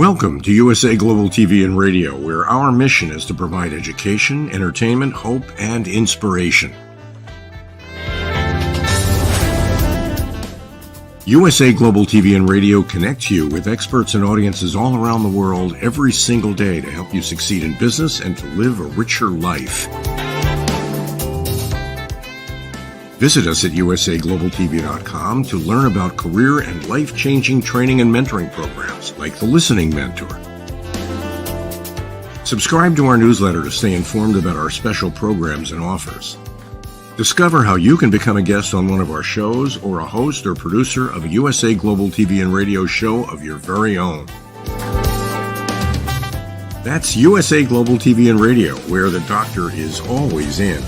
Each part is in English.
Welcome to USA Global TV and Radio, where our mission is to provide education, entertainment, hope, and inspiration. USA Global TV and Radio connects you with experts and audiences all around the world every single day to help you succeed in business and to live a richer life. Visit us at usaglobaltv.com to learn about career and life-changing training and mentoring programs like the Listening Mentor. Subscribe to our newsletter to stay informed about our special programs and offers. Discover how you can become a guest on one of our shows or a host or producer of a USA Global TV and Radio show of your very own. That's USA Global TV and Radio, where the doctor is always in.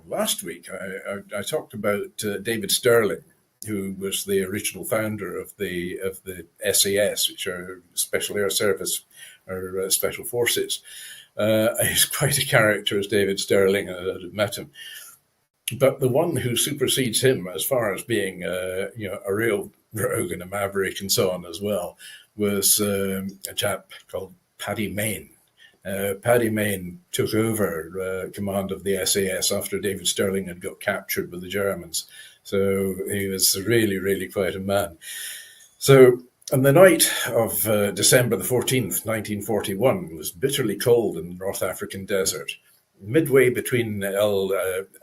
Last week, I talked about David Sterling, who was the original founder of the SAS, which are Special Air Service or Special Forces. He's quite a character, as David Sterling. I've met him, but the one who supersedes him as far as being a real rogue and a maverick and so on as well was a chap called PADDY MAYNE. PADDY MAYNE took over command of the SAS after David Sterling had got captured with the Germans. So he was really, really quite a man. So on the night of December the 14th, 1941, was bitterly cold in the North African desert. Midway between El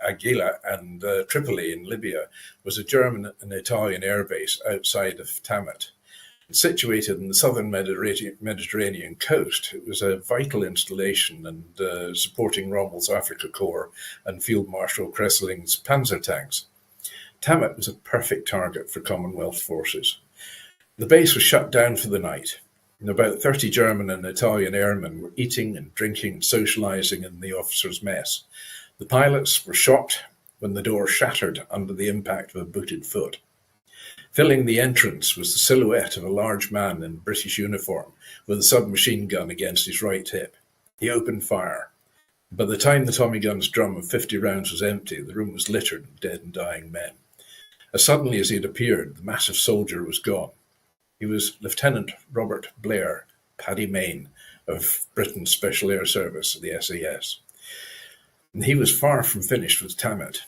Aguila and Tripoli in Libya was a German and Italian airbase outside of Tamat. Situated in the southern Mediterranean coast, it was a vital installation and supporting Rommel's Afrika Korps and Field Marshal Kesselring's panzer tanks. Tamat was a perfect target for Commonwealth forces. The base was shut down for the night, and about 30 German and Italian airmen were eating and drinking and socializing in the officers' mess. The pilots were shocked when the door shattered under the impact of a booted foot. Filling the entrance was the silhouette of a large man in British uniform with a submachine gun against his right hip. He opened fire. By the time the Tommy gun's drum of 50 rounds was empty, the room was littered with dead and dying men. As suddenly as he had appeared, the massive soldier was gone. He was Lieutenant Robert BLAIR, PADDY MAYNE, of Britain's Special Air Service, the SAS. And he was far from finished with Tamat.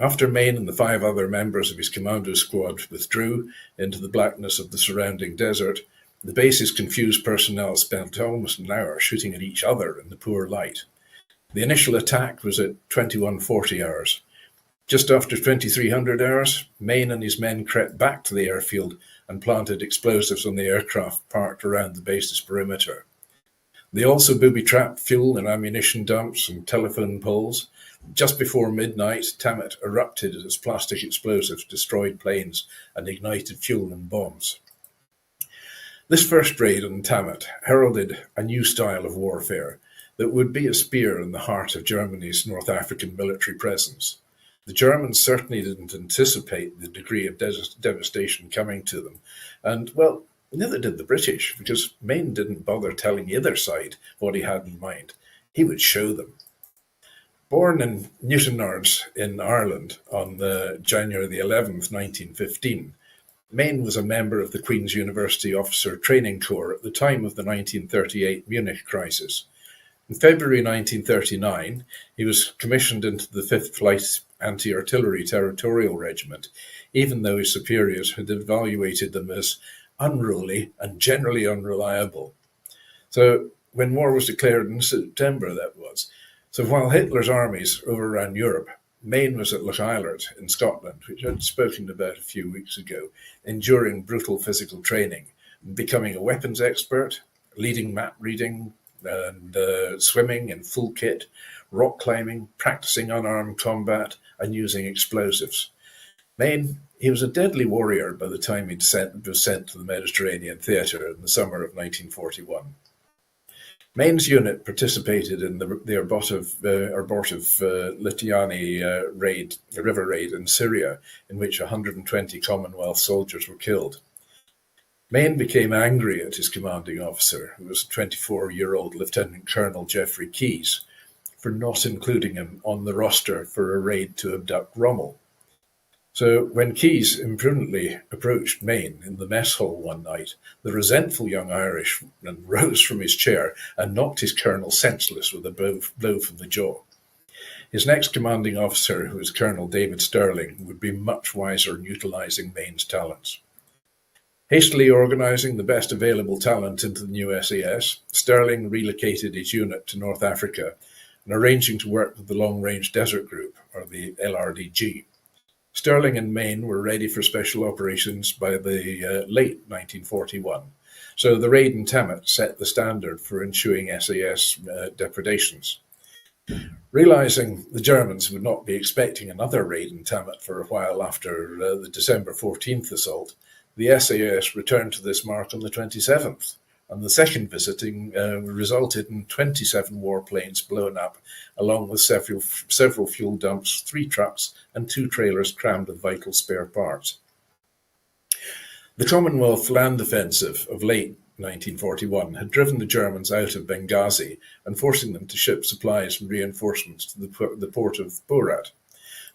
After Mayne and the 5 other members of his commando squad withdrew into the blackness of the surrounding desert, the base's confused personnel spent almost an hour shooting at each other in the poor light. The initial attack was at 2140 hours. Just after 2300 hours, Mayne and his men crept back to the airfield and planted explosives on the aircraft parked around the base's perimeter. They also booby-trapped fuel and ammunition dumps and telephone poles. Just before midnight, Tamat erupted as plastic explosives destroyed planes and ignited fuel and bombs. This first raid on Tamat heralded a new style of warfare that would be a spear in the heart of Germany's North African military presence. The Germans certainly didn't anticipate the degree of devastation coming to them, and, well, neither did the British, because Mayne didn't bother telling either side what he had in mind. He would show them. Born in Newtownards in Ireland on January the 11th, 1915, Mayne was a member of the Queen's University Officer Training Corps at the time of the 1938 Munich crisis. In February 1939, he was commissioned into the 5th Flight Anti-Artillery Territorial Regiment, even though his superiors had evaluated them as unruly and generally unreliable. So when war was declared in September, that was. So while Hitler's armies overran Europe, Mayne was at Loch Eilert in Scotland, which I'd spoken about a few weeks ago, enduring brutal physical training, becoming a weapons expert, leading map reading and swimming in full kit, rock climbing, practicing unarmed combat, and using explosives. Mayne, he was a deadly warrior by the time he was sent to the Mediterranean theatre in the summer of 1941. Mayne's unit participated in the abortive Litiani raid, a river raid in Syria, in which 120 Commonwealth soldiers were killed. Mayne became angry at his commanding officer, who was 24-year-old Lieutenant Colonel Geoffrey Keyes, for not including him on the roster for a raid to abduct Rommel. So when Keyes imprudently approached Mayne in the mess hall one night, the resentful young Irishman rose from his chair and knocked his colonel senseless with a blow from the jaw. His next commanding officer, who was Colonel David Stirling, would be much wiser in utilising Mayne's talents. Hastily organising the best available talent into the new SAS, Stirling relocated his unit to North Africa and arranging to work with the Long Range Desert Group, or the LRDG. Stirling and Mayne were ready for special operations by the late 1941, so the raid in Tamat set the standard for ensuing SAS depredations. Realising the Germans would not be expecting another raid in Tamat for a while after the December 14th assault, the SAS returned to this mark on the 27th, and the second visiting resulted in 27 warplanes blown up, along with several fuel dumps, 3 trucks, and 2 trailers crammed with vital spare parts. The Commonwealth land offensive of late 1941 had driven the Germans out of Benghazi and forcing them to ship supplies and reinforcements to the port of Borat,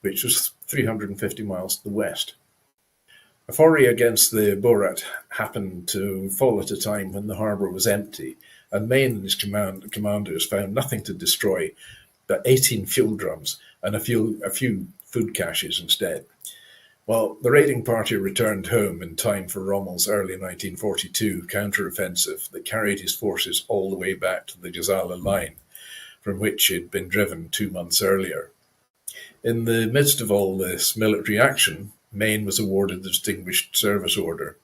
which was 350 miles to the west. A foray against the Borat happened to fall at a time when the harbour was empty, and Mayne and his commanders found nothing to destroy but 18 fuel drums and a few food caches instead. Well, the raiding party returned home in time for Rommel's early 1942 counter-offensive that carried his forces all the way back to the Gazala line, from which he'd been driven 2 months earlier. In the midst of all this military action, Mayne was awarded the Distinguished Service Order.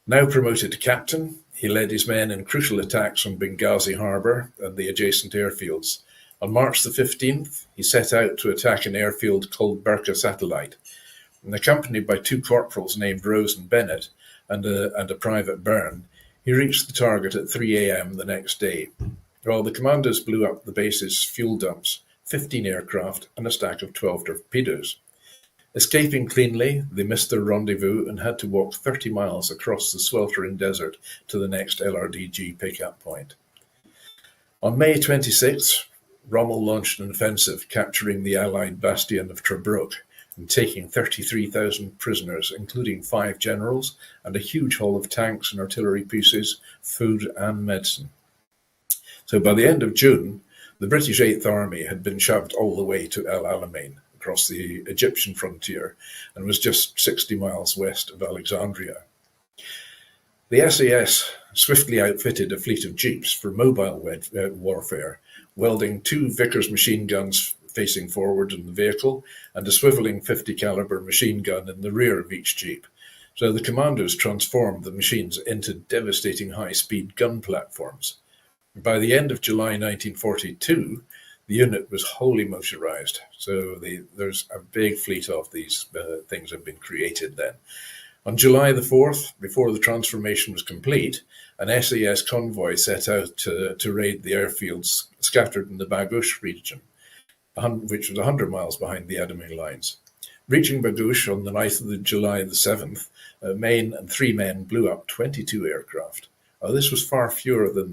Now promoted to captain, he led his men in crucial attacks on Benghazi harbour and the adjacent airfields. On March the 15th, he set out to attack an airfield called Berka Satellite, and accompanied by 2 corporals named Rose and Bennett and a private Byrne, he reached the target at 3 a.m. the next day, while the commanders blew up the base's fuel dumps, 15 aircraft, and a stack of 12 torpedoes. Escaping cleanly, they missed their rendezvous and had to walk 30 miles across the sweltering desert to the next LRDG pickup point. On May 26th, Rommel launched an offensive, capturing the Allied bastion of Tobruk and taking 33,000 prisoners, including 5 generals and a huge haul of tanks and artillery pieces, food and medicine. So by the end of June, the British 8th Army had been shoved all the way to El Alamein, across the Egyptian frontier, and was just 60 miles west of Alexandria. The SAS swiftly outfitted a fleet of jeeps for mobile warfare, welding 2 Vickers machine guns facing forward in the vehicle and a swiveling 50 caliber machine gun in the rear of each jeep. So the commanders transformed the machines into devastating high-speed gun platforms. By the end of July 1942, the unit was wholly motorized, so there's a big fleet of these things have been created then. On July the 4th, before the transformation was complete, an SAS convoy set out to raid the airfields scattered in the Baghush region, which was 100 miles behind the enemy lines. Reaching Baghush on the night of July the 7th, Mayne and 3 men blew up 22 aircraft. This was far fewer than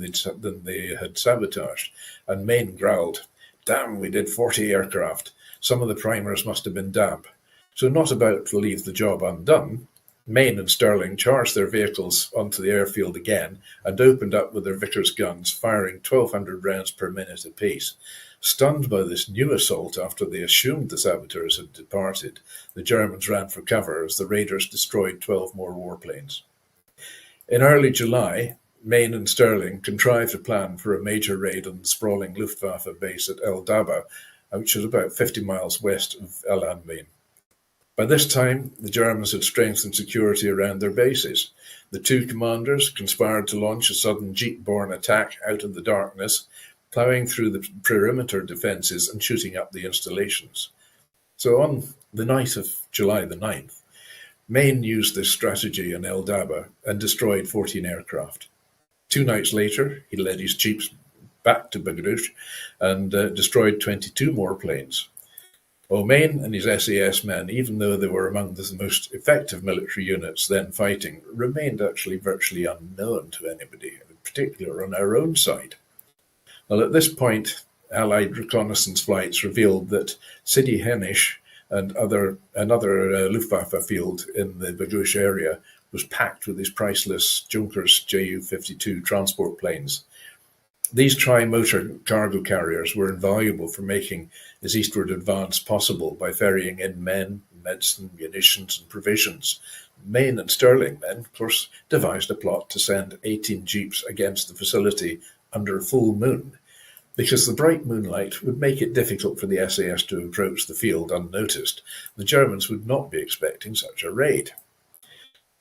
they had sabotaged, and Mayne growled, "Damn, we did 40 aircraft. Some of the primers must have been damp." So not about to leave the job undone, Mayne and Stirling charged their vehicles onto the airfield again and opened up with their Vickers guns, firing 1,200 rounds per minute apiece. Stunned by this new assault after they assumed the saboteurs had departed, the Germans ran for cover as the raiders destroyed 12 more warplanes. In early July, Mayne and Stirling contrived a plan for a major raid on the sprawling Luftwaffe base at El Daba, which was about 50 miles west of El Alamein. By this time, the Germans had strengthened security around their bases. The 2 commanders conspired to launch a sudden jeep-borne attack out of the darkness, ploughing through the perimeter defences and shooting up the installations. So on the night of July the 9th, Mayne used this strategy in El Daba and destroyed 14 aircraft. 2 nights later, he led his jeeps back to Baghush and destroyed 22 more planes. MAYNE and his SAS men, even though they were among the most effective military units then fighting, remained actually virtually unknown to anybody, in particular on our own side. Well, at this point, Allied reconnaissance flights revealed that Sidi Henish and another Luftwaffe field in the Bagouche area was packed with these priceless Junkers Ju-52 transport planes. These tri-motor cargo carriers were invaluable for making his eastward advance possible by ferrying in men, medicine, munitions, and provisions. MAYNE and Sterling then, of course, devised a plot to send 18 jeeps against the facility under a full moon, because the bright moonlight would make it difficult for the SAS to approach the field unnoticed. The Germans would not be expecting such a raid.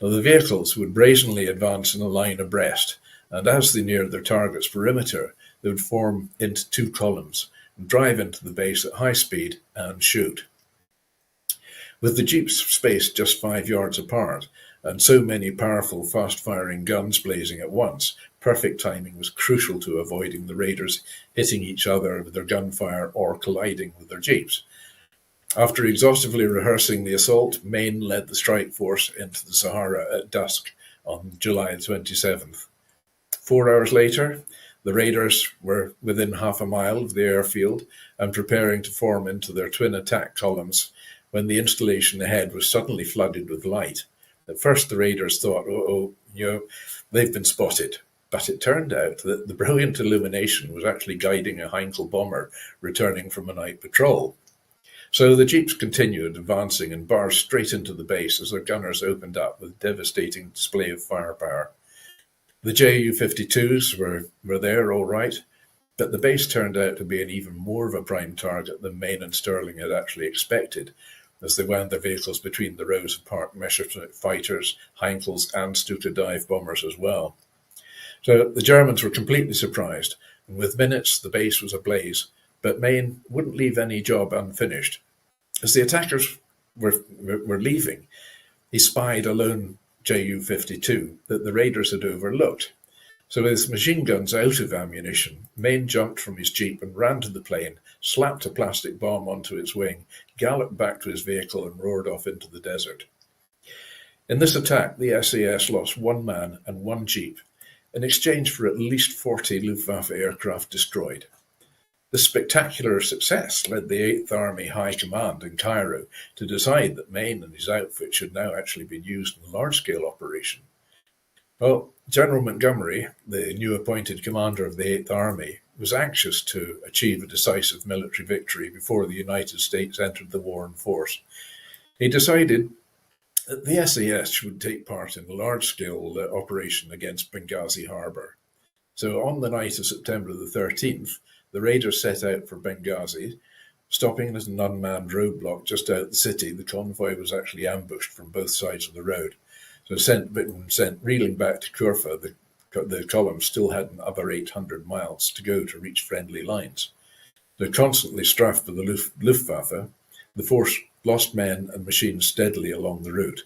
Now, the vehicles would brazenly advance in a line abreast, and as they neared their target's perimeter, they would form into two columns and drive into the base at high speed and shoot. With the jeeps spaced just 5 yards apart, and so many powerful, fast-firing guns blazing at once, perfect timing was crucial to avoiding the raiders hitting each other with their gunfire or colliding with their jeeps. After exhaustively rehearsing the assault, MAYNE led the strike force into the Sahara at dusk on July 27th. 4 hours later, the raiders were within half a mile of the airfield and preparing to form into their twin attack columns when the installation ahead was suddenly flooded with light. At first, the raiders thought, they've been spotted. But it turned out that the brilliant illumination was actually guiding a Heinkel bomber returning from a night patrol. So the jeeps continued advancing and barged straight into the base as their gunners opened up with a devastating display of firepower. The Ju-52s were there all right, but the base turned out to be an even more of a prime target than MAYNE and Sterling had actually expected, as they wound their vehicles between the rows of parked Messerschmitt fighters, Heinkels, and Stuka dive bombers as well. So the Germans were completely surprised, and within minutes the base was ablaze, but MAYNE wouldn't leave any job unfinished. As the attackers were leaving, he spied a lone Ju-52 that the raiders had overlooked. So with his machine guns out of ammunition, MAYNE jumped from his jeep and ran to the plane, slapped a plastic bomb onto its wing, galloped back to his vehicle and roared off into the desert. In this attack, the SAS lost 1 man and 1 jeep, in exchange for at least 40 Luftwaffe aircraft destroyed. This spectacular success led the 8th Army High Command in Cairo to decide that MAYNE and his outfit should now actually be used in a large-scale operation. Well, General Montgomery, the new appointed commander of the 8th Army, was anxious to achieve a decisive military victory before the United States entered the war in force. He decided that the SAS would take part in a large-scale operation against Benghazi Harbour. So on the night of September the 13th, the raiders set out for Benghazi. Stopping at an unmanned roadblock just out the city, the convoy was actually ambushed from both sides of the road. So sent reeling back to Kurfa, the column still had another 800 miles to go to reach friendly lines. So constantly strafed by the Luftwaffe, the force lost men and machines steadily along the route.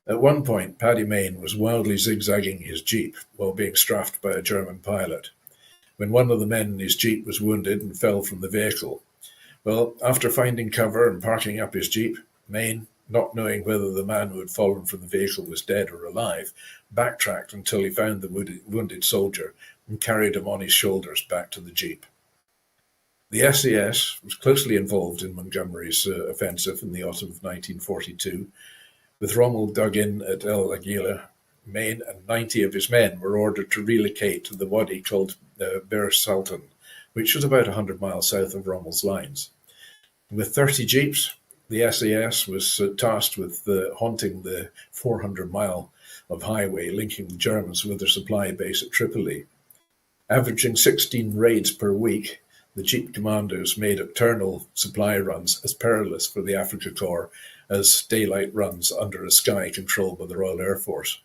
At one point, Paddy MAYNE was wildly zigzagging his jeep while being strafed by a German pilot, when one of the men in his jeep was wounded and fell from the vehicle. Well, after finding cover and parking up his jeep, MAYNE, not knowing whether the man who had fallen from the vehicle was dead or alive, backtracked until he found the wounded soldier and carried him on his shoulders back to the jeep. The SAS was closely involved in Montgomery's offensive in the autumn of 1942. With Rommel dug in at El Aguila, MAYNE and 90 of his men were ordered to relocate to the wadi called Bir Sultan, which was about 100 miles south of Rommel's lines. With 30 jeeps, the SAS was tasked with haunting the 400-mile of highway linking the Germans with their supply base at Tripoli. Averaging 16 raids per week, the Jeep commandos made nocturnal supply runs as perilous for the Afrika Korps as daylight runs under a sky controlled by the Royal Air Force.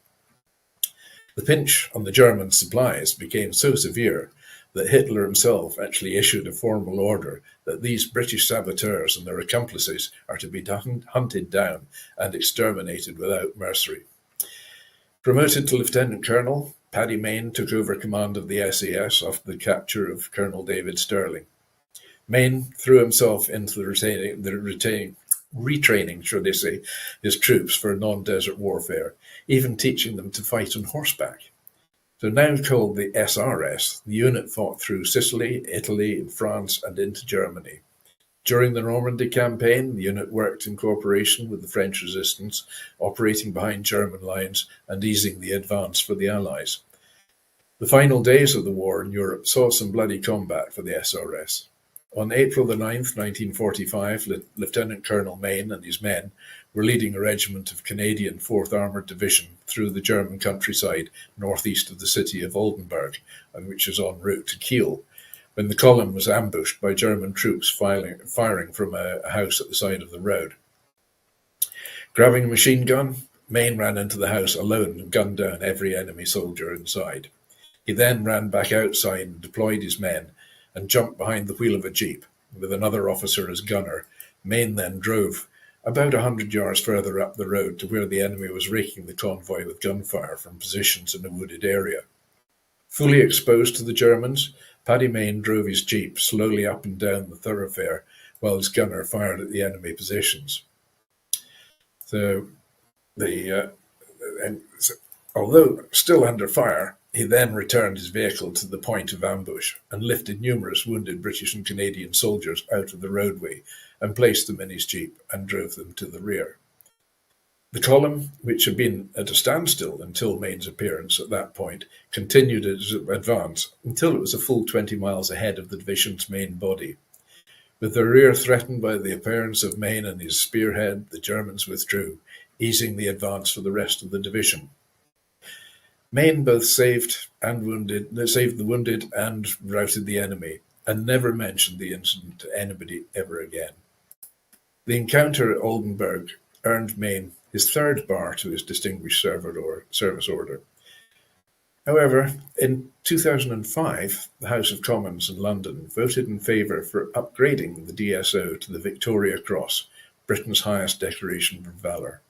The pinch on the German supplies became so severe that Hitler himself actually issued a formal order that these British saboteurs and their accomplices are to be hunted down and exterminated without mercy. Promoted to Lieutenant Colonel, Paddy MAYNE took over command of the SAS after the capture of Colonel David Sterling. Mayne threw himself into retraining, should they say, his troops for non-desert warfare, even teaching them to fight on horseback. So now called the SRS, the unit fought through Sicily, Italy, France, and into Germany. During the Normandy campaign, the unit worked in cooperation with the French resistance, operating behind German lines and easing the advance for the Allies. The final days of the war in Europe saw some bloody combat for the SRS. On April the 9th, 1945, Lieutenant Colonel Mayne and his men were leading a regiment of Canadian 4th Armoured Division through the German countryside northeast of the city of Oldenburg, which is en route to Kiel, when the column was ambushed by German troops firing from a house at the side of the road. Grabbing a machine gun, Mayne ran into the house alone and gunned down every enemy soldier inside. He then ran back outside and deployed his men and jumped behind the wheel of a jeep. With another officer as gunner, Mayne then drove about 100 yards further up the road to where the enemy was raking the convoy with gunfire from positions in a wooded area. Fully exposed to the Germans, Paddy Mayne drove his jeep slowly up and down the thoroughfare while his gunner fired at the enemy positions. Although still under fire, he then returned his vehicle to the point of ambush and lifted numerous wounded British and Canadian soldiers out of the roadway and placed them in his jeep and drove them to the rear. The column, which had been at a standstill until Mayne's appearance at that point, continued its advance until it was a full 20 miles ahead of the division's main body. With their rear threatened by the appearance of Mayne and his spearhead, the Germans withdrew, easing the advance for the rest of the division. Mayne both saved the wounded and routed the enemy, and never mentioned the incident to anybody ever again. The encounter at Oldenburg earned Mayne his third bar to his Distinguished Service Order. However, in 2005, the House of Commons in London voted in favour for upgrading the DSO to the Victoria Cross, Britain's highest decoration for valour.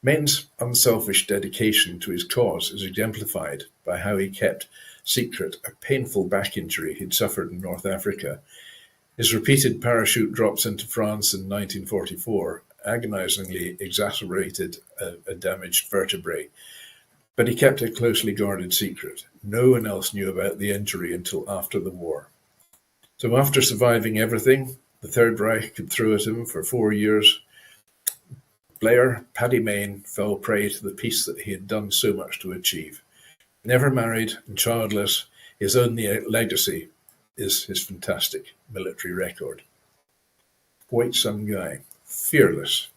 Mayne's unselfish dedication to his cause is exemplified by how he kept secret a painful back injury he'd suffered in North Africa. His repeated parachute drops into France in 1944 agonizingly exacerbated a damaged vertebrae, but he kept a closely guarded secret. No one else knew about the injury until after the war. So after surviving everything the Third Reich could throw at him for 4 years, BLAIR, Paddy Mayne, fell prey to the peace that he had done so much to achieve. Never married and childless, his only legacy is his fantastic military record. Quite some guy. Fearless,